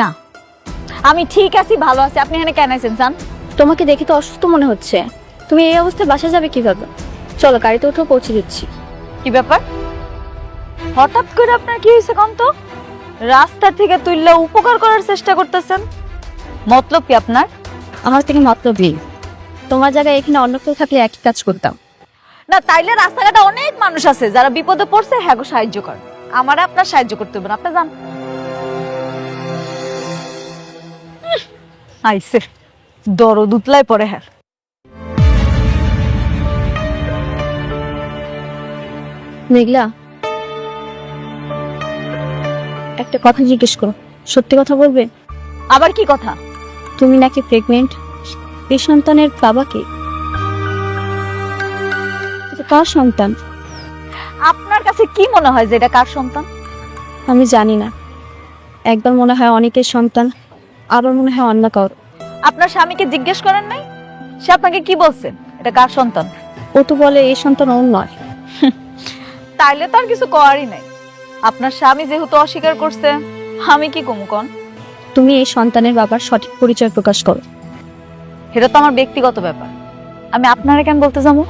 না, আমি ঠিক আছি, ভালো আছি। আপনি এখানে কেন আছেন জান? তোমাকে দেখে তো অসুস্থ মনে হচ্ছে। তুমি এই অবস্থায় বাসা যাবে কিভাবে? চলো গাড়িতে উঠে পৌঁছে দিচ্ছি। কি ব্যাপার? হঠাৎ করে আপনার কি হয়েছে কোন তো? রাস্তা থেকে তুললে উপকার করার চেষ্টা করতেছেন, মতলব কি আপনার? আমার থেকে মতলব নেই। তোমার জায়গায় এখানে অন্য কেউ থাকলে একই কাজ করতাম। না, তাইলে রাস্তাঘাটে অনেক মানুষ আছে যারা বিপদে পড়ছে, হ্যাঁ গো সাহায্য কর। আমারে আপনার সাহায্য করতে হবে না, আপনি যান। আইসে দরদ উতলায় পড়ে। হ্যাঁ, মেঘলা, একটা কথা জিজ্ঞেস করো, সত্যি কথা বলবে? আবার কি কথা? তুমি নাকি প্রেগনেন্ট? এই সন্তানের বাবা কে? এটা কার সন্তান? আপনার কাছে কি মনে হয় যে এটা কার সন্তান? আমি জানি না। একবার মনে হয় অনেকের সন্তান, আবার মনে হয় অন্য কারো। আপনার স্বামীকে জিজ্ঞেস করেন নাই? সে আপনাকে কি বলছেন এটা কার সন্তান? ও তো বলে এই সন্তান ওর নয়। তাইলে তো আর কিছু করারই নাই। আপনার স্বামী যেহেতু অস্বীকার করছে, আমি কি কমু কন? তুমি এই সন্তানের বাবার সঠিক পরিচয় প্রকাশ করো। এটা তো আমার ব্যক্তিগত ব্যাপার, আমি আপনারা কেন বলতে যাবো?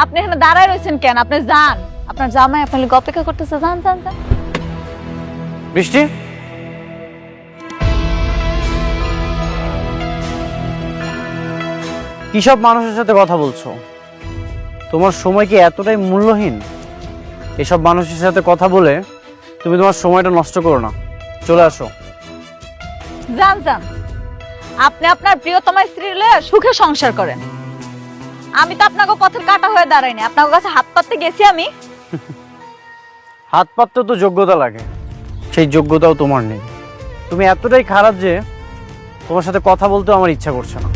আপনি এখানে দাঁড়ায় রয়েছেন কেন? আপনি যান, আপনার জামাই আপনার লাগি অপেক্ষা করতেছে। যান যান যান। বৃষ্টি, কি সব মানুষের সাথে কথা বলছো? তোমার সময় কি এতটাই মূল্যহীন? এসব মানুষের সাথে কথা বলে তুমি তোমার সময়টা নষ্ট করো না, চলে আসো। যান যান, আপনি আপনার প্রিয়তমা স্ত্রী লয়ে সুখে সংসার করেন। আমি তো আপনাকে পথের কাটা হয়ে দাঁড়াইনি, আপনার কাছে হাত পাততে গেছি আমি। হাত পাততে তো যোগ্যতা লাগে, সেই যোগ্যতাও তোমার নেই। তুমি এতটাই খারাপ যে তোমার সাথে কথা বলতেও আমার ইচ্ছা করছে না।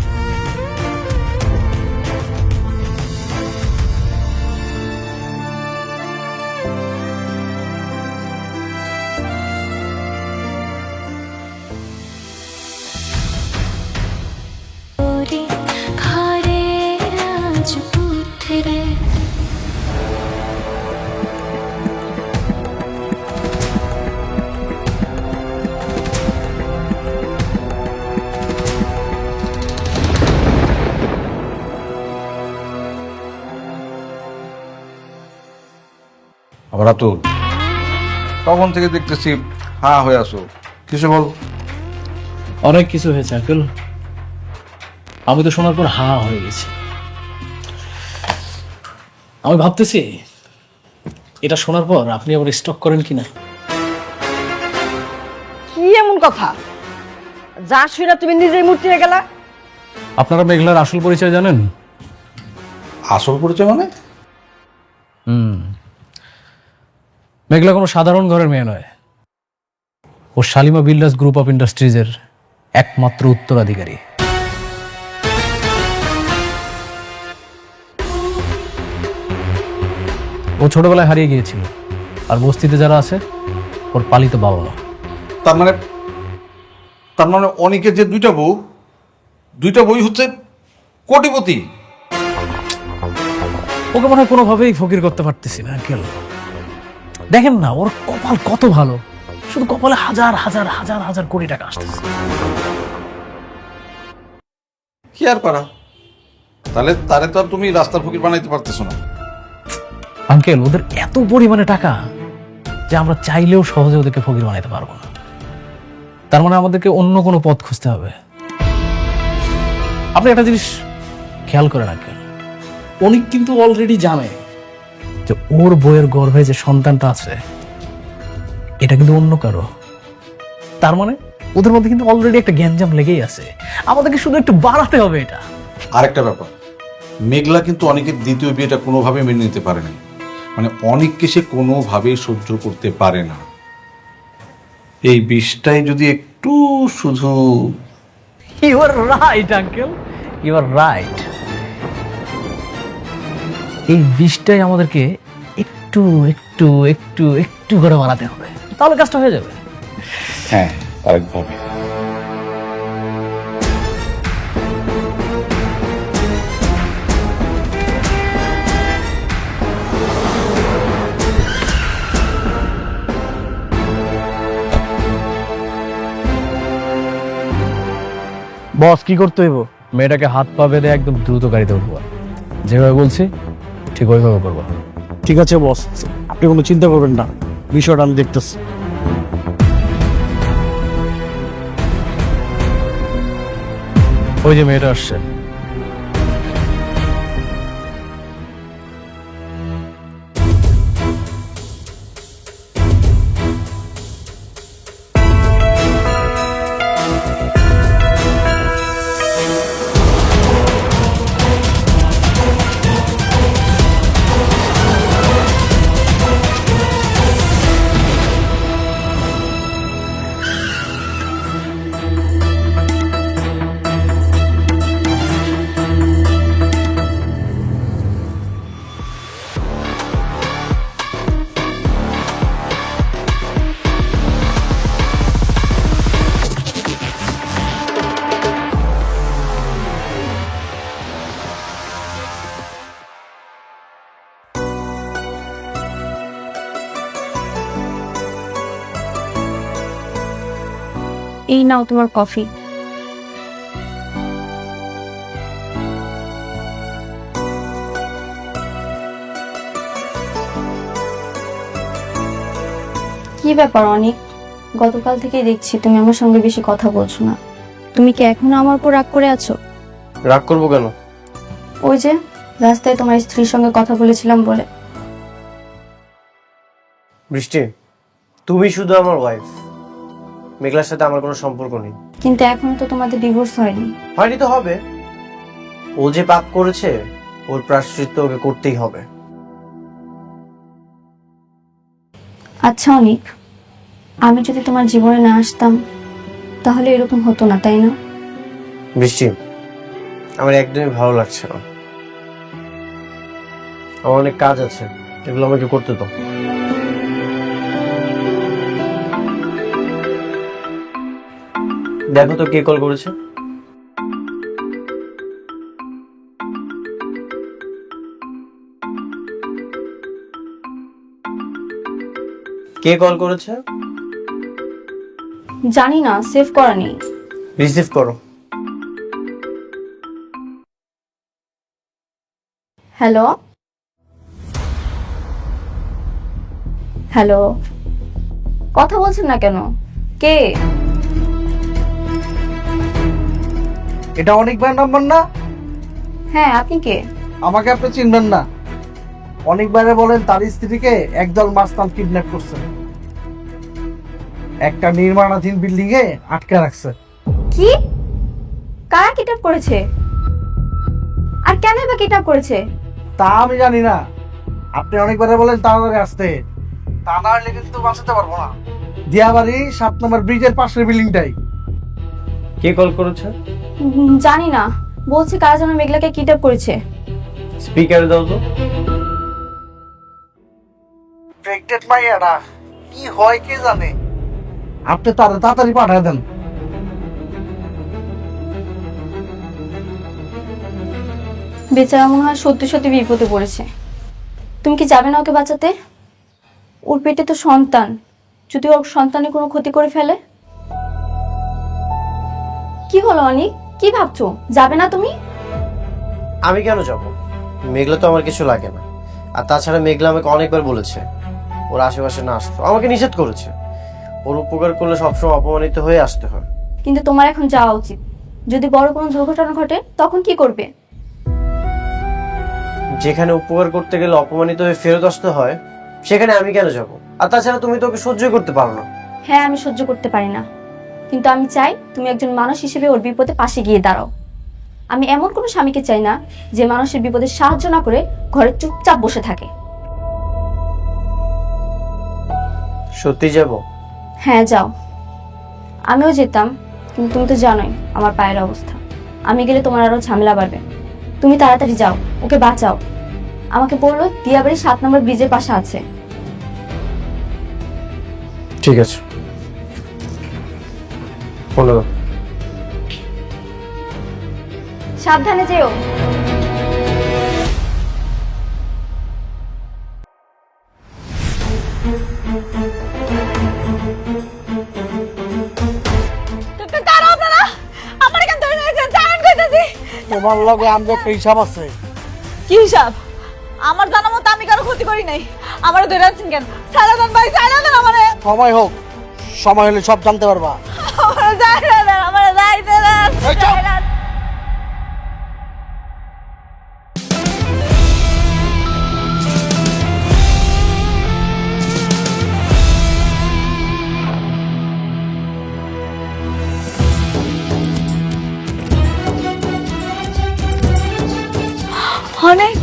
আবার রাতুল, তখন থেকে দেখতেছি হা হয়ে আসো, কিছু বল। অনেক কিছু হয়েছে আঙ্কেল, আমি তো শোনার পর হা হয়ে গেছি। আমি ভাবতেছি এটা শোনার পর আপনি আবার স্টক করেন কিনা। কি এমন কথা যা শুনে তুমি নিজেই মূর্তিয়ে গেলা? আপনারা মেঘলার আসল পরিচয় জানেন? আসল পরিচয় মানে? মেঘলা কোনো সাধারণ ঘরের মেয়ে নয়। ও শালিমা বিল্ডার্স গ্রুপ অফ ইন্ডাস্ট্রিজের একমাত্র উত্তরাধিকারী। ও ছোটবেলায় হারিয়ে গিয়েছিল, আর বস্তিতে যারা আছে ওর পালিত বাবা মা। তার মানে অনেকের যে দুইটা বই হচ্ছে কোটিপতি। ওকে মনে হয় কোনোভাবেই ফকির করতে পারতেছি না আঙ্কেল। দেখেন না ওর কপাল কত ভালো, শুধু কপালে হাজার হাজার হাজার হাজার কোটি টাকা আসতেছে। কি আর করা, তাহলে তারে তো আর তুমি রাস্তার ফকির বানাইতে পারতেছো না। আঙ্কেল ওদের এত পরিমাণে টাকা যে আমরা চাইলেও সহজে ওদেরকে ফকির বানাইতে পারবো না। তার মানে আমাদেরকে অন্য কোনো পথ খুঁজতে হবে। আপনি একটা জিনিস খেয়াল করেন আঙ্কেল, উনি কিন্তু অলরেডি জানে যে ওর বইয়ের গর্ভে যে সন্তানটা আছে এটা কিন্তু অন্য কারো। তার মানে ওদের মধ্যে কিন্তু অলরেডি একটা গ্যাঞ্জাম লেগেই আছে, আমাদেরকে শুধু একটু বাড়াতে হবে এটা। আরেকটা ব্যাপার, মেঘলা কিন্তু অনেকের দ্বিতীয় বিয়েটা কোনোভাবে মেনে নিতে পারে না। মানে অনেককে সে কোনোভাবেই সহ্য করতে পারে না। এই বিষটাই যদি একটু শুধু। You are right uncle, you are right. এই বিষটাই আমাদেরকে একটু একটু একটু একটু করে বানাতে হবে, তাহলে কাজটা হয়ে যাবে। হ্যাঁ, আরেকভাবে। বস কি করতে হইব? মেয়েটাকে হাত পা বেঁধে একদম দ্রুত গাড়িতে উঠবো, যেভাবে বলছি ঠিক ওইভাবে করবো। ঠিক আছে বস, আপনি কোনো চিন্তা করবেন না, বিষয়টা আমি দেখতেছি। ওই যে মেয়েটা আসছে। এই নাও তোমার কফি। কি ব্যাপার অনেক, গতকাল থেকেই দেখছি তুমি আমার সঙ্গে বেশি কথা বলছো না। তুমি কি এখনো আমার উপর রাগ করে আছো? রাগ করবো কেন? ওই যে রাস্তায় তোমার স্ত্রীর সঙ্গে কথা বলেছিলাম বলে। বৃষ্টি, তুমি শুধু আমার ওয়াইফ, মেঘলার সাথে আমার কোনো সম্পর্ক নেই। কিন্তু এখনো তো তোমাদের ডিভোর্স হয়নি। হয়নি তো হবে। ও যে পাপ করেছে ওর প্রায়শ্চিত্ত ওকে করতেই হবে। আচ্ছা অনিক, আমি যদি তোমার জীবনে না আসতাম তাহলে এরকম হতো না, তাই না? বৃষ্টি, আমার একদমই ভালো লাগছে না। আমার অনেক কাজ আছে, এগুলো আমাকে করতে দাও। দেখো তো কে কল করেছে। কে কল করেছে? জানি না, সেভ করা নেই। রিসিভ করো। হ্যালো হ্যালো, কথা বলছেন না কেন? কে? এটা অনেকবার নাম্বার না? হ্যাঁ, আপনি কে? আমাকে আপনি চিনবেন না। অনেকবারে বলেন তার স্ত্রীকে একদল মাস্তান কিডন্যাপ করছে, একটা নির্মাণাধীন বিল্ডিং এ আটকে রাখছে। কি? কারা কিডন্যাপ করেছে? আর কেন বা কিডন্যাপ করেছে? তা আমি জানি না, আপনি অনেকবারে বলেন তাড়াতাড়ি আসতে, তা না হলে কিন্তু বাঁচাতে পারবো না। দিয়াবাড়ি 7 নম্বর ব্রিজের পাশের বিল্ডিংটাই। কে কল করেছে? জানি না, বলছে কারা যেন মেঘলাকে কিডন্যাপ করেছে। স্পিকারে দাও তো। প্রেগনেন্ট মাইয়াটা কি হয় কে জানে, আপনি তাড়াতাড়ি পাঠায় দেন। বেচারা মনে হয় সত্যি সত্যি বিপদে পড়েছে। তুমি কি যাবে না ওকে বাঁচাতে? ওর পেটে তো সন্তান, যদি ওর সন্তানের কোনো ক্ষতি করে ফেলে। কি হলো অনিক, কি ভাবছো? যাবে না তুমি? আমি কেন যাব? মেঘলা তো আমার কিছু লাগে না। আর তাছাড়া মেঘলা আমাকে অনেকবার বলেছে ওর আশেপাশে না আসতো, আমাকে নিষেধ করেছে। ওর উপকার করলে সবসময় অপমানিত হয়ে আসতে হয়। কিন্তু তোমার এখন যাওয়া উচিত। যদি বড় কোনো দুর্ঘটনা ঘটে তখন কি করবে? যেখানে উপকার করতে গেলে অপমানিত হয়ে ফেরত আসতে হয়, সেখানে আমি কেন যাব? আর তাছাড়া তুমি তো ওকে সহ্য করতে পারো না। হ্যাঁ, আমি সহ্য করতে পারি না, কিন্তু আমি চাই তুমি একজন মানুষ হিসেবে ওর বিপদে পাশে গিয়ে দাঁড়াও। আমি এমন কোনো স্বামীকে চাই না যে মানুষের বিপদে সাহায্য না করে ঘরে চুপচাপ বসে থাকে। সত্যি যাব? হ্যাঁ, যাও। আমিও যেতাম, কিন্তু তুমি তো জানোই আমার পায়ের অবস্থা। আমি গেলে তোমার আরো ঝামেলা বাড়বে। তুমি তাড়াতাড়ি যাও, ওকে বাঁচাও। আমাকে বললো দিয়াবাড়ি 7 নম্বর ব্রিজের পাশে আছে। ঠিক আছে, বলো। সাবধানে যেও। দাঁড়াও আপনারা, আমার এখান ধরে নিয়ে তোমার লগে আমাদের একটা হিসাব আছে। কি হিসাব? আমার জানা মতো আমি কারো ক্ষতি করি নাই। আমার ধরে আছেন কেন? ছাড়া দেন ভাই, ছাড়া দেন আমারে। সময় হোক, সময় হলে সব জানতে পারবা। আমারে ছাড়া দেন, আমারে যাইতে দেন। এই চুপ! ছাড়া দেন। অনেক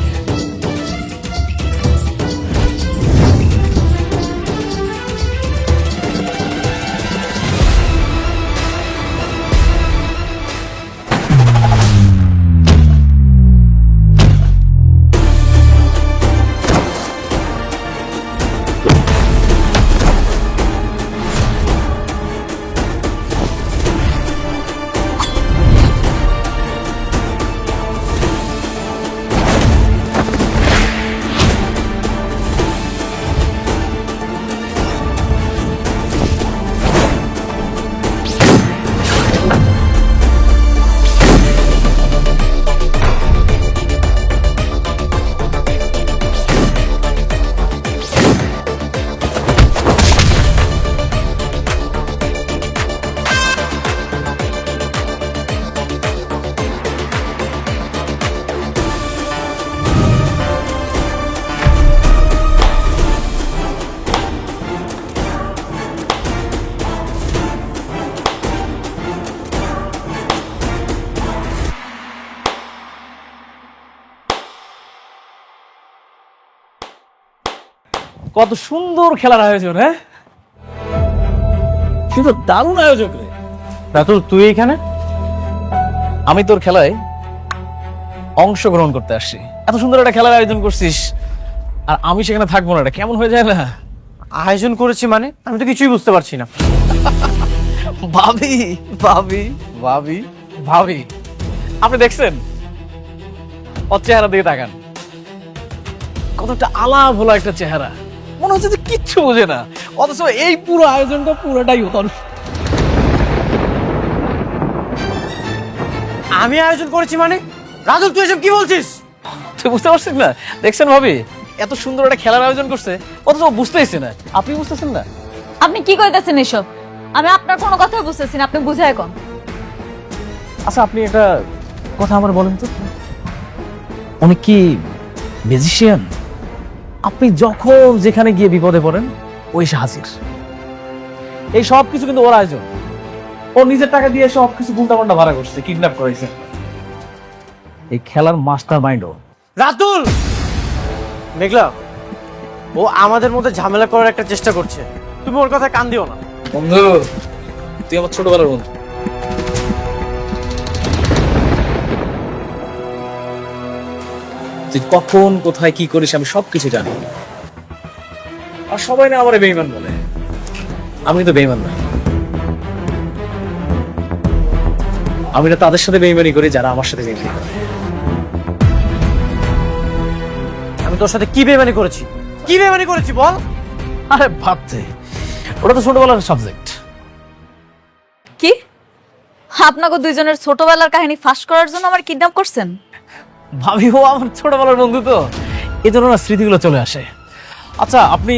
কত সুন্দর খেলার আয়োজন, হ্যাঁ? কিন্তু দারুণ আয়োজক রে। রাতুল, তুই এখানে? আমি তোর খেলায় অংশগ্রহণ করতে আসছি। এত সুন্দর একটা খেলার আয়োজন করছিস আর আমি সেখানে থাকবো না, এটা কেমন হয়ে যায় না? আয়োজন করেছি মানে? আমি তো কিছুই বুঝতে পারছি না। ভাবি ভাবি ভাবি ভাবি, আপনি দেখছেন ওর চেহারা দিয়ে তাকান, কতটা আলা ভোলা একটা চেহারা, মনে হচ্ছে যে কিচ্ছু বোঝে না, অথচ এই পুরো আয়োজনটা পুরোটাই ওর। আমি আয়োজন করেছি মানে? রাতুল, তুই এসব কি বলছিস? তুই বুঝতে পারছিস না? দেখছেন ভাবি, এত সুন্দর একটা খেলার আয়োজন করছে, অথচ ও বুঝতেইছে না। আপনি বুঝতেছেন না? আপনি কি কইতাছেন এসব? আমি আপনার কোনো কথা বুঝতেছি না, আপনি বুঝায় কোন। আচ্ছা, আপনি একটা কথা আমার বলেন তো, উনি কি ম্যাজিশিয়ান? আপনি যখন যেখানে গিয়ে বিপদে পড়েন ওই সে হাজির। এই সব কিছু কিন্তু ওর আয়োজন। ও নিজের টাকা দিয়ে সব কিছু উল্টাপাল্টা ভাড়া করছে, কিডন্যাপ করেছে। এই খেলার মাস্টার মাইন্ড ও। রাতুল! মেঘলা, ও আমাদের মধ্যে ঝামেলা করার একটা চেষ্টা করছে। তুমি ওর কথা কান দিও না। বন্ধু, তুই আমার ছোটবেলার বন্ধু। তুই কখন কোথায় কি করিস আমি সবকিছু জানি। আর সবাই না আমার বেঈমান বলে, আমি তো বেঈমান না। আমি না তাদের সাথে বেঈমানি করি যারা আমার সাথে বেঈমানি করে। আমি তোর সাথে কি বেমানি করেছি? কি বেমানি করেছি বল? আরে ভাবতে, ওটা তো ছোটবেলার সাবজেক্ট। কি আপনাকে দুইজনের ছোটবেলার কাহিনী ফাঁস করার জন্য আমার কিডন্যাপ করছেন? ভাবি, ও আমার ছোটবেলার বন্ধু তো, এই জন্য না স্মৃতিগুলো চলে আসে। আচ্ছা, আপনি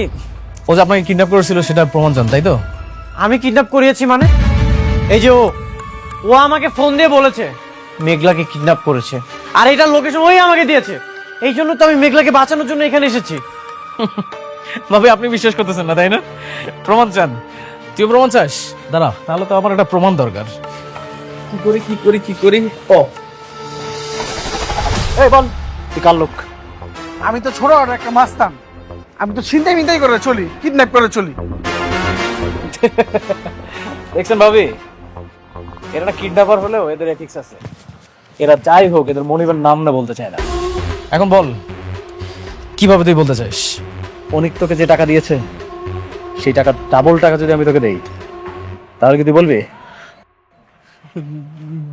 ও যে আপনাকে কিডন্যাপ করেছিল সেটা প্রমাণ চান, তাই তো? আমি কিডন্যাপ করিয়েছি মানে? এই যে ও আমাকে ফোন দিয়ে বলেছে মেঘলাকে কিডন্যাপ করেছে, আর এটার লোকেশন ওই আমাকে দিয়েছে। এই জন্য তো আমি মেঘলাকে বাঁচানোর জন্য এখানে এসেছি। ভাবি, আপনি বিশ্বাস করতেছেন না, তাই না? প্রমাণ চান? তুই প্রমাণ চাস? দাঁড়া, তাহলে তো আমার একটা প্রমাণ দরকার। কি করি কি করি কি করি? ও, এই বল, তুই কার লোক? আমি তো ছোট একটা মাস্তান, আমি তো ছিনতাই মিনতাই করে চলি, কিডন্যাপ করে চলি। দেখছেন ভাবি, এরা কিডন্যাপার হলেও এদের এথিক্স আছে। এরা যাই হোক, এদের মনিবের নাম না বলতে চায় না। এখন বল, কিভাবে তুই বলতে চাইস? অনিক তোকে যে টাকা দিয়েছে সেই টাকা ডাবল টাকা যদি আমি তোকে দেই, তাহলে কি তুই বলবি?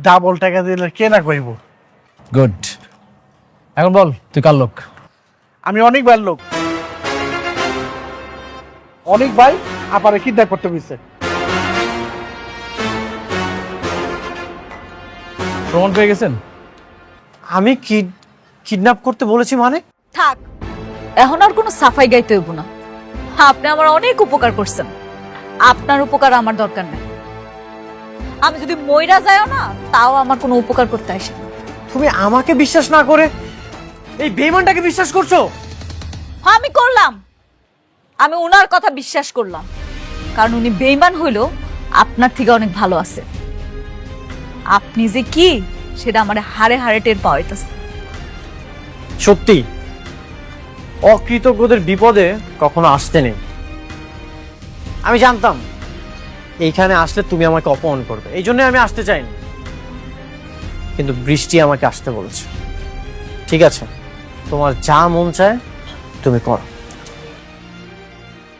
ডাবল টাকা দিলে কে না কইব? গুড। এখন বল, তুই কার লোক? আমি অনেক বার লোক, অনেক ভাই আপারে কিডন্যাপ করতে গেছে। প্রমাণ পেয়ে গেছেন? আমি কিডন্যাপ করতে বলেছি মানে? থাক, এখন আর কোনো সাফাই গাইতে হইব না। আপনি আমার অনেক উপকার করছেন, আপনার উপকার আমার দরকার নেই। আমি যদি মইরা যাইও না, তাও আমার কোনো উপকার করতে আসে না। তুমি আমাকে বিশ্বাস না করে এই বেঈমানটাকে বিশ্বাস করছো? হ্যাঁ, আমি করলাম। আমি ওনার কথা বিশ্বাস করলাম, কারণ উনি বেঈমান হইল আপনার থেকে অনেক ভালো আছে। আপনি যে কি সেটা আমার হাড়ে হাড়ে টের পাওয়া যাইতেছে। সত্যি অকৃতজ্ঞদের বিপদে কখনো আসতে নেই। আমি জানতাম এইখানে আসলে তুমি আমাকে অপমান করবে, এই জন্য আমি আসতে চাইনি। কিন্তু বৃষ্টি আমাকে আসতে বলেছে। ঠিক আছে, তোমার যা মন চায় তুমি করো।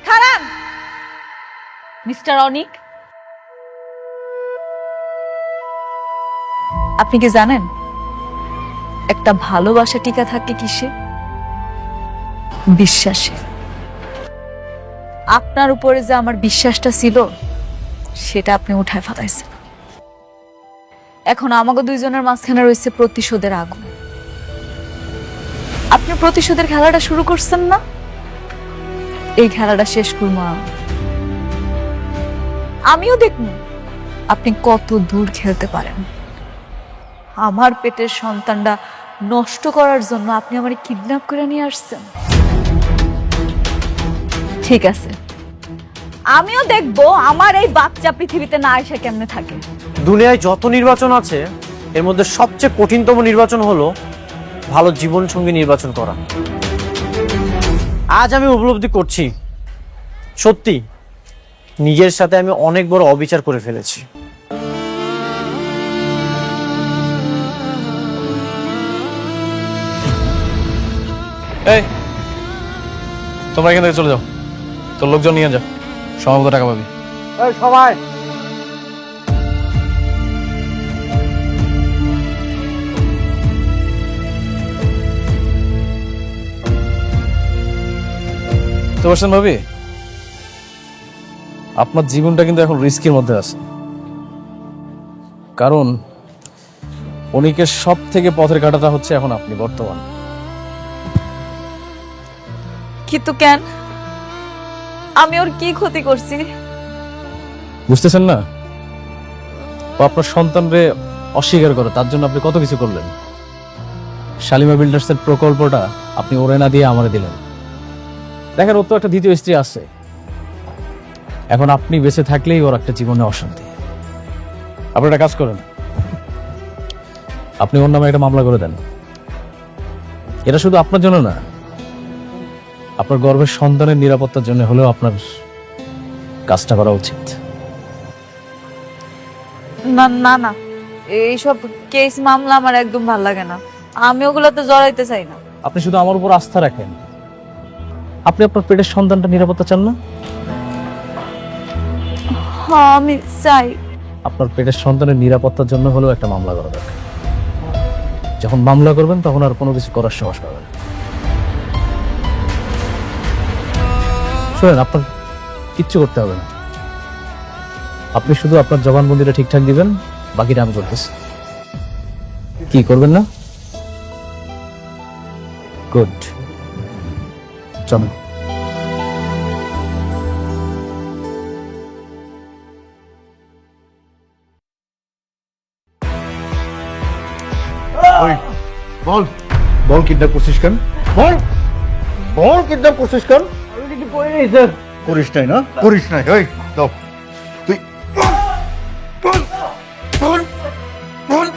খারান, মিস্টার অনিক, আপনি কি জানেন একটা ভালোবাসা টিকা থাকে কিসে? বিশ্বাসে। আপনার উপরে যে আমার বিশ্বাসটা ছিল সেটা আপনি উঠায় ফেলাইছেন। এখন আমাকে দুইজনের মাঝখানে রয়েছে প্রতিশোধের আগুন। আপনি প্রতিশোধের খেলাটা শুরু করছেন না? এই খেলাটা শেষ করবো আমিও দেখব আপনি কত দূর খেলতে পারেন। আমার পেটের সন্তানটা নষ্ট করার জন্য আপনি আমারে কিডন্যাপ করে নিয়ে আসছেন। ঠিক আছে, আমিও দেখব আমার এই বাচ্চা পৃথিবীতে না এসে কেমনে থাকে। দুনিয়ায় যত নির্বাচন আছে এর মধ্যে সবচেয়ে কঠিনতম নির্বাচন হলো ভালো জীবন সঙ্গী নির্বাচন করা। আজ আমি উপলব্ধি করছি, সত্যি নিজের সাথে আমি অনেক বড় অবিচার করে ফেলেছি। এই, তোমরা এখান থেকে চলে যাও, তোর লোকজন নিয়ে যাও, সমাগত টাকা পাবি। সবাই তো বলছেন ভাবি, আপনার জীবনটা কিন্তু এখন রিস্কের মধ্যে আছে, কারণ অনিকের সব থেকে পথের কাঁটাটা হচ্ছে এখন আপনি বর্তমান। কিন্তু কেন? আমি ওর কি ক্ষতি করছি? বুঝতেছেন না? ও আপনার সন্তানরে অস্বীকার করে, তার জন্য আপনি কত কিছু করলেন। শালিমা বিল্ডার্সের প্রকল্পটা আপনি ওরে না দিয়ে আমারে দিলেন। দেখেন, ওর তো একটা দ্বিতীয় স্ত্রী আছে, এখন আপনি বেঁচে থাকলেই ওর একটা জীবনে অশান্তি। আপনি একটা কাজ করেন, আপনি ওর নামে একটা মামলা করে দেন। এটা শুধু আপনার জন্য না, আপনার গর্ভের সন্তানের নিরাপত্তার জন্য হলেও আপনার কাজটা করা উচিত। না না না, এইসব কেস মামলা আমার একদম ভালো লাগে না। আমি ওগুলোতে জড়াইতে চাই না। আপনি শুধু আমার উপর আস্থা রাখেন। আপনি আপনার পেটের সন্তানটা নিরাপত্তা চান না? হ্যাঁ, আমি চাই। আপনার পেটের সন্তানের নিরাপত্তার জন্য হলেও একটা মামলা করা দরকার। যখন মামলা করবেন তখন আর কোনো কিছু করার সাহস পাবেন না। শুনেন, আপনার কিচ্ছু করতে হবে না, আপনি শুধু আপনার জবানবন্দিটা ঠিকঠাক দিবেন, বাকিটা আমি করতেছি। কি করবেন না? গুড, চলুন। বল বল, কিডন্যাপ করছিস কেন? বল বল, কিডন্যাপ করছিস কেন? করিস নাই না? করিস নাই। ওই দাও, তুই বল বল বল।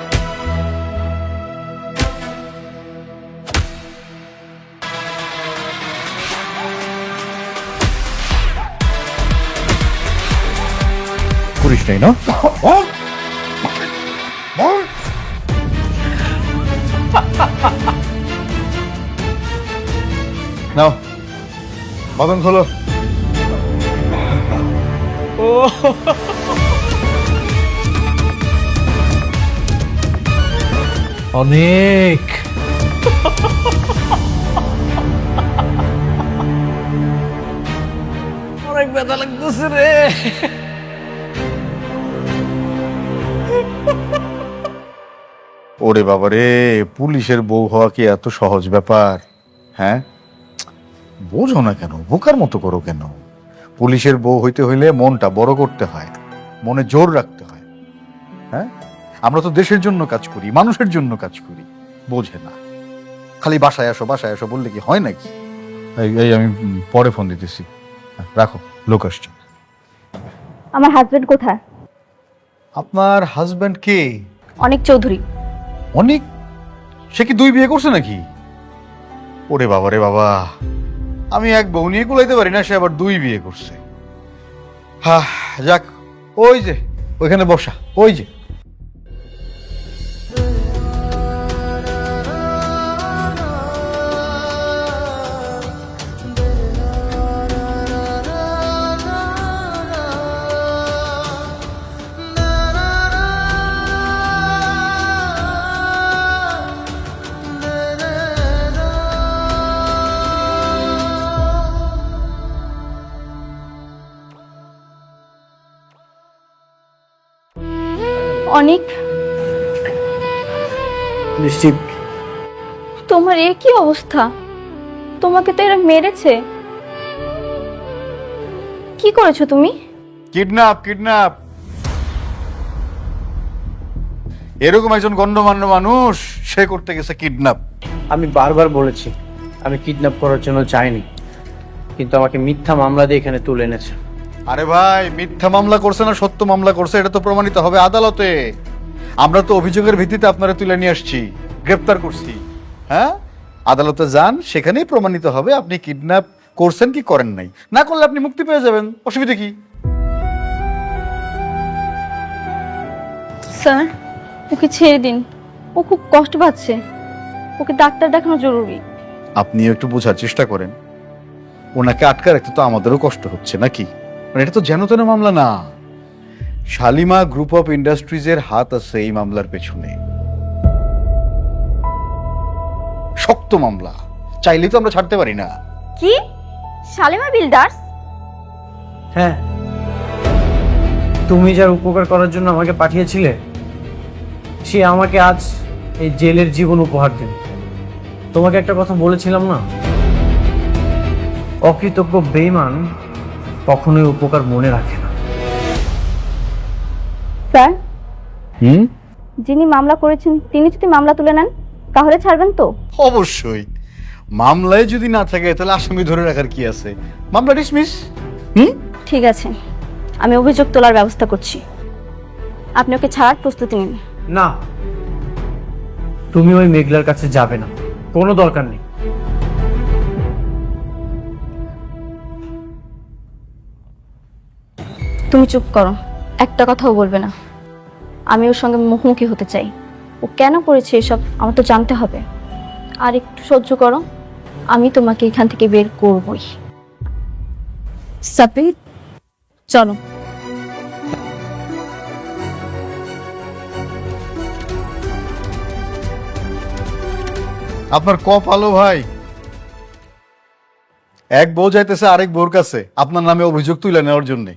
করিস নাই না? বল বল। নাও, বাদন খোলো। অনেক অনেক ব্যথা লাগতেছে রে। ওরে বাবা রে, পুলিশের বউ হওয়া কি এত সহজ ব্যাপার? হ্যাঁ, বোঝো না কেন, বোকার মতো করো কেন? পুলিশের বউ হইতে হইলে মনটা বড় করতে হয়, মনে জোর রাখতে হয়। হ্যাঁ, আমরা তো দেশের জন্য কাজ করি, মানুষের জন্য কাজ করি, বোঝে না। খালি বাসায় আসো বললে কি হয় নাকি? এই আমি পরে ফোন দিতেছি, রাখো, লোক আসছে। আমার হাজবেন্ড কোথায়? আপনার হাজবেন্ড কে? অনেক চৌধুরী। অনেক? সে কি 2 বিয়ে করছে নাকি? ওরে বাবা রে বাবা, আমি এক বউ নিয়ে কুলাইতে পারি না, সে আবার 2 বিয়ে করছে। হ্যাঁ, যাক, ওই যে ওইখানে বসা, ওই যে। অনেক, নিশ্চিত তোমার এ কি অবস্থা? তোমাকে তো এরা মেরেছে। কি করেছো তুমি? কিডন্যাপ। এরকম একজন গণ্যমান্য মানুষ, সে করতে গেছে কিডন্যাপ। আমি বারবার বলেছি আমি কিডন্যাপ করার জন্য চাইনি, কিন্তু আমাকে মিথ্যা মামলা দিয়ে এখানে তুলে এনেছে। আরে ভাই, মিথ্যা মামলা করছে না সত্য মামলা করছে এটা তো প্রমাণিত হবে আদালতে। আমরা তো অভিযোগের ভিত্তিতে আপনারা তুলে নিয়ে আসছি, গ্রেফতার করছি। হ্যাঁ, আদালতে যান, সেখানেই প্রমাণিত হবে আপনি কিডন্যাপ করছেন কি করেন নাই। না করলে আপনি মুক্তি পেয়ে যাবেন, অসুবিধা কি? স্যার, ওকে ছেড়ে দিন, ও খুব কষ্ট পাচ্ছে, ওকে ডাক্তার দেখানো জরুরি। আপনিও একটু বোঝার চেষ্টা করেন, ওনাকে আটকা রাখতে তো আমাদেরও কষ্ট হচ্ছে নাকি? মানে এটা তো যেন তেন মামলা না। শালিমা গ্রুপ অফ ইন্ডাস্ট্রিজের হাত আছে এই মামলার পেছনে। শক্ত মামলা, চাইলেই তো আমরা ছাড়তে পারি না। কি? শালিমা বিল্ডার্স? হ্যাঁ, তুমি যার উপকার করার জন্য আমাকে পাঠিয়েছিলে, সে আমাকে আজ এই জেলের জীবন উপহার দিল। তোমাকে একটা কথা বলেছিলাম না, অকৃতজ্ঞ বেঈমান কখনোই উপকার মনে রাখে না। স্যার, যিনি মামলা করেছেন তিনি যদি মামলা তুলে নেন তাহলে ছাড়বেন তো? অবশ্যই, মামলায় যদি না থাকে তাহলে আসামি ধরে রাখার কি আছে? মামলা ডিসমিস। ঠিক আছে, আমি অভিযোগ তোলার ব্যবস্থা করছি, আপনি ওকে ছাড়ার প্রস্তুতি নিন। না, তুমি ওই মেঘলার কাছে যাবে না, কোনো দরকার নেই। তুমি চুপ করো, একটা কথাও বলবে না। আমি ওর সঙ্গে মুখোমুখি হতে চাই, ও কেন করেছে এসব আমার তো জানতে হবে। আর একটু সহ্য করো, আমি তোমাকে এখান থেকে বের করবই। সাপির, চলো। আপনার কপালো ভাই, এক বউ যাইতেছে আরেক বউর কাছে আপনার নামে অভিযোগ তুলে নেওয়ার জন্য।